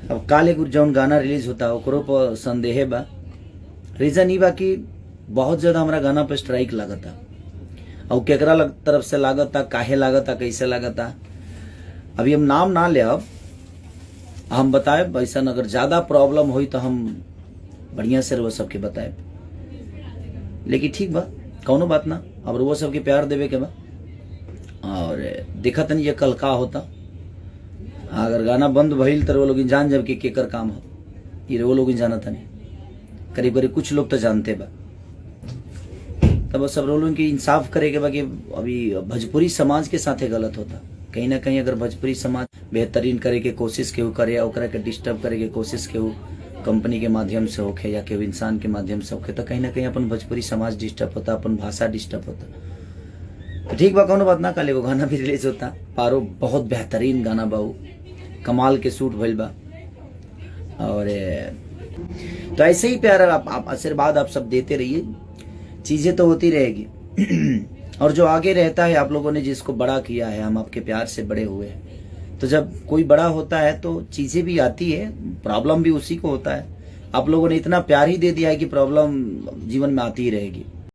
अब काल एगो जौन गाना रिलीज होता ओकरो पर संदेह बा। रीजन ई बा कि बहुत ज्यादा हमारा गाना पे स्ट्राइक लागता और केकरा तरफ से लागता, काहे लागता, कैसे लागता, अभी हम नाम ना ले, अब हम बताए ऐसा अगर ज्यादा प्रॉब्लम हुई तो हम बढ़िया से वो सबके बताए। लेकिन ठीक बा, कौनो बात ना, अब वो सबके प्यार देवे के बा और देखत नहीं ये कल का होता। अगर गाना बंद भइल तो वो लोग जान जब कि केकर काम हो, ये वो लोग जानता नहीं, करीब करीब कुछ लोग तो जानते बा। तब सब लोगों की इंसाफ करे के बा कि अभी भोजपुरी समाज के साथे गलत होता। कहीं ना कहीं अगर भोजपुरी समाज बेहतरीन करे के कोशिश केहू करे या ओकरा के डिस्टर्ब करे के कोशिश केहू कंपनी के माध्यम से होखे या केहू इंसान के माध्यम से होखे, तो कहीं ना कहीं अपन भोजपुरी समाज डिस्टर्ब होता, अपन भाषा डिस्टर्ब होता। तो ठीक बा, कौनो बात ना, कल एगो गाना भी रिलीज होता पारो, बहुत बेहतरीन गाना बा, कमाल के शूट भइल बा। और तो ऐसे ही प्यार आप आशीर्वाद आप सब देते रहिए, चीजें तो होती रहेगी। और जो आगे रहता है, आप लोगों ने जिसको बड़ा किया है, हम आपके प्यार से बड़े हुए हैं, तो जब कोई बड़ा होता है तो चीजें भी आती है, प्रॉब्लम भी उसी को होता है। आप लोगों ने इतना प्यार ही दे दिया है कि प्रॉब्लम जीवन में आती ही रहेगी।